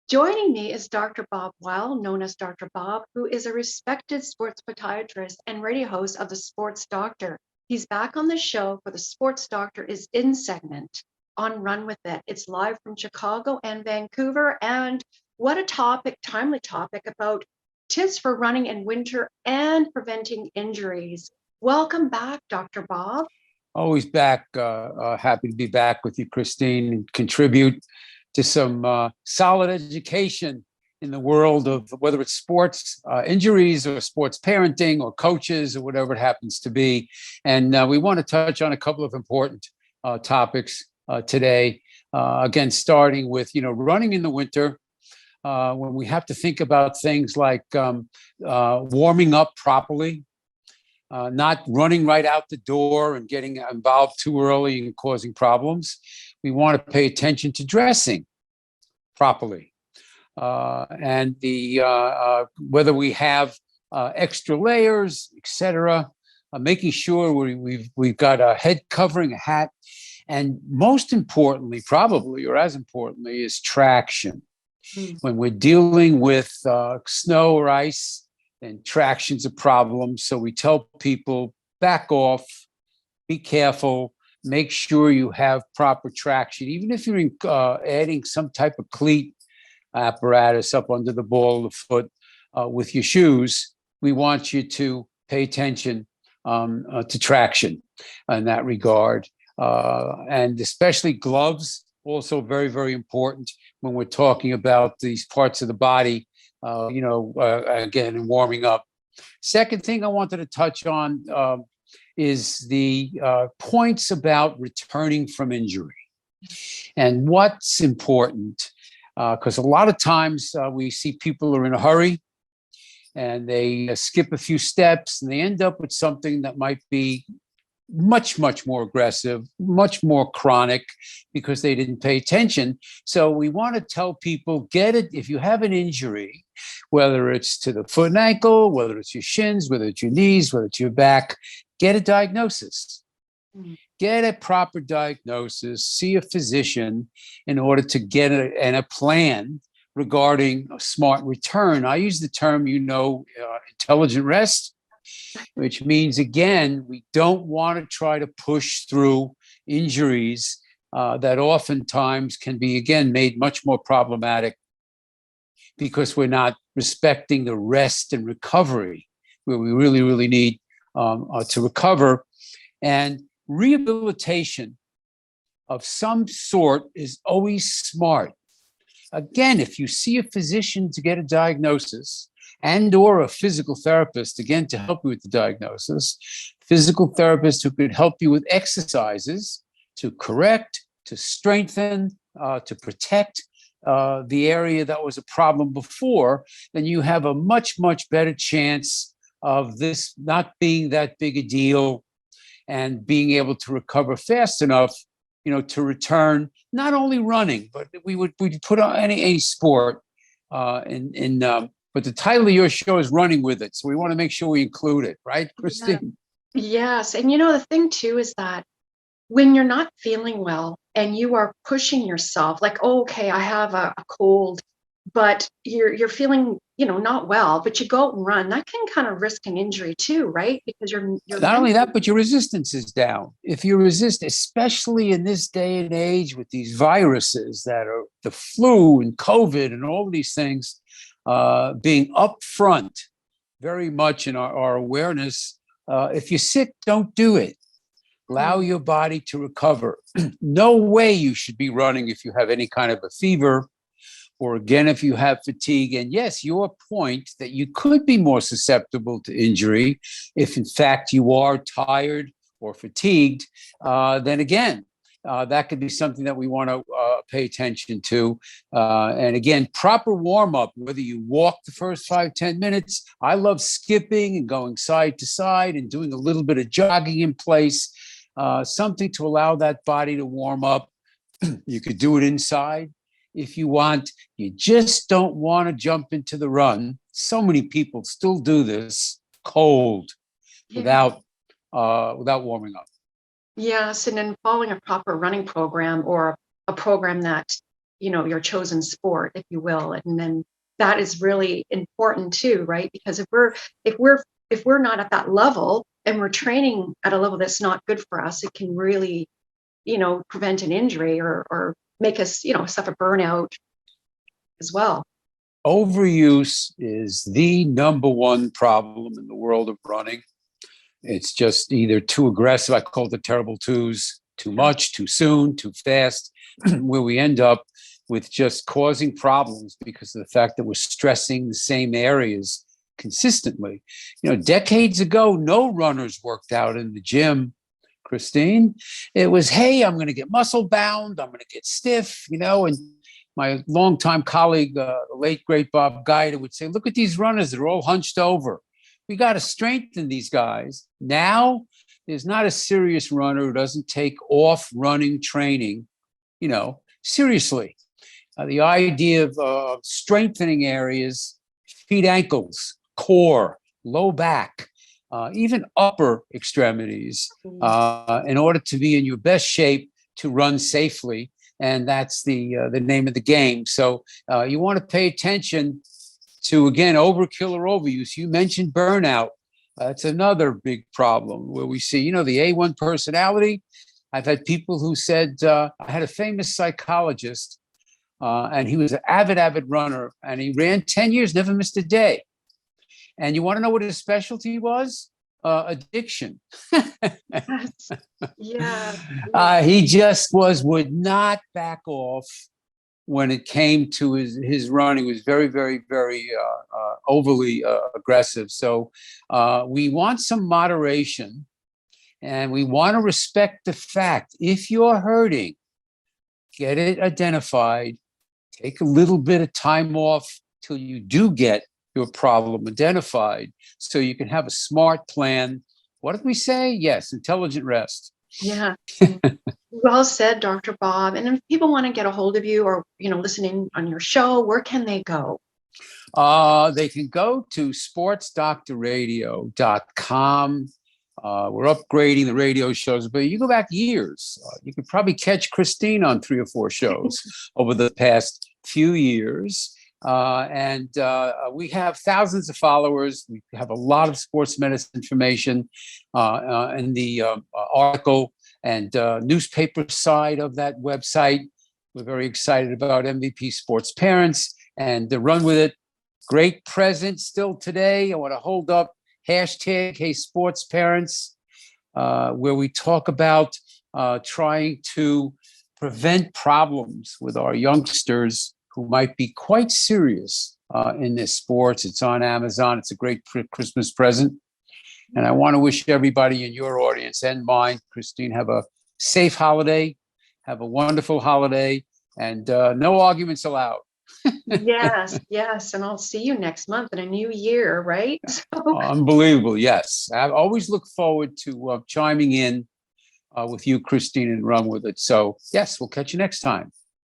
Joining me is Dr. Bob Weil, known as Dr. Bob, who is a respected sports podiatrist and radio host of The Sports Doctor. He's back on the show for The Sports Doctor is In segment on Run With It. It's live from Chicago and Vancouver. And what a topic, timely topic about tips for running in winter and preventing injuries. Welcome back, Dr. Bob. Always back. Happy to be back with you, Christine, and contribute to some solid education in the world of whether it's sports injuries or sports parenting or coaches or whatever it happens to be. And we want to touch on a couple of important topics today. Again, starting with, running in the winter, when we have to think about things like warming up properly, not running right out the door and getting involved too early and causing problems. We want to pay attention to dressing properly, and the whether we have extra layers, etc. Making sure we've got a head covering, a hat, and most importantly, probably or as importantly, is traction. When we're dealing with snow or ice, and traction's a problem. So we tell people, back off, be careful, make sure you have proper traction. Even if you're adding some type of cleat apparatus up under the ball of the foot with your shoes, we want you to pay attention to traction in that regard. And especially gloves, also very, very important when we're talking about these parts of the body. Again, and warming up. Second thing I wanted to touch on is the points about returning from injury and what's important. Because a lot of times we see people are in a hurry and they skip a few steps and they end up with something that might be much, much more aggressive, much more chronic because they didn't pay attention. So we want to tell people, get it. If you have an injury, whether it's to the foot and ankle, whether it's your shins, whether it's your knees, whether it's your back, get a diagnosis. Get a proper diagnosis, see a physician in order to get a plan regarding a smart return. I use the term, intelligent rest, which means, again, we don't want to try to push through injuries that oftentimes can be, again, made much more problematic because we're not respecting the rest and recovery where we really, really need to recover. And rehabilitation of some sort is always smart. Again, if you see a physician to get a diagnosis, and or a physical therapist, again, to help you with the diagnosis, physical therapist who could help you with exercises to correct, to strengthen, to protect the area that was a problem before, then you have a much, much better chance of this not being that big a deal and being able to recover fast enough, to return, not only running, but we'd put on any sport but the title of your show is Running With It. So we want to make sure we include it, right, Christine? Yeah. Yes. And the thing too is that when you're not feeling well and you are pushing yourself, like, oh, okay, I have a cold, but you're feeling, not well, but you go out and run, that can kind of risk an injury too, right? Because you're not only that, but your resistance is down. If you resist, especially in this day and age with these viruses that are the flu and COVID and all of these things, being upfront very much in our awareness. If you're sick, don't do it. Allow your body to recover. No way you should be running if you have any kind of a fever, or again, if you have fatigue. And yes, your point that you could be more susceptible to injury if in fact you are tired or fatigued, then again, that could be something that we want to pay attention to. And again, proper warm-up, whether you walk the first 5-10 minutes. I love skipping and going side to side and doing a little bit of jogging in place, something to allow that body to warm up. You could do it inside if you want. You just don't want to jump into the run. So many people still do this cold without warming up. Yes, and then following a proper running program or a program that your chosen sport, if you will. And then that is really important too, right? Because if we're not at that level and we're training at a level that's not good for us, it can really, prevent an injury or make us, suffer burnout as well. Overuse is the number one problem in the world of running. It's just either too aggressive. I call it the terrible twos, too much, too soon, too fast, where we end up with just causing problems because of the fact that we're stressing the same areas consistently. Decades ago, no runners worked out in the gym, Christine. It was, hey, I'm going to get muscle bound. I'm going to get stiff, and my longtime colleague, the late, great Bob Guida, would say, look at these runners. They're all hunched over. We got to strengthen these guys. Now, there's not a serious runner who doesn't take off running training, seriously. The idea of strengthening areas, feet, ankles, core, low back, even upper extremities, in order to be in your best shape to run safely. And that's the name of the game. So you want to pay attention to, again, overkill or overuse. You mentioned burnout. That's another big problem where we see, the A1 personality. I've had people who said, I had a famous psychologist, and he was an avid runner, and he ran 10 years, never missed a day. And you want to know what his specialty was? Addiction. Yes. Yeah. He just would not back off when it came to his running. He was very, very, very overly aggressive. So we want some moderation, and we want to respect the fact, if you're hurting, get it identified, take a little bit of time off till you do get your problem identified so you can have a smart plan. What did we say? Yes, intelligent rest. Yeah. Well said, Dr. Bob. And if people want to get a hold of you or, listening on your show, where can they go? They can go to sportsdoctorradio.com. We're upgrading the radio shows, but you go back years. You could probably catch Christine on 3 or 4 shows over the past few years. And we have thousands of followers. We have a lot of sports medicine information in the article and newspaper side of that website. We're very excited about MVP Sports Parents and the Run With It. Great present still today. I want to hold up hashtag Hey Sports Parents, where we talk about trying to prevent problems with our youngsters who might be quite serious in their sports. It's on Amazon. It's a great Christmas present. And I want to wish everybody in your audience and mine, Christine, have a safe holiday, have a wonderful holiday, and no arguments allowed. Yes. And I'll see you next month in a new year, right? Unbelievable. Yes. I always look forward to chiming in with you, Christine, and Run With It. So, yes, we'll catch you next time.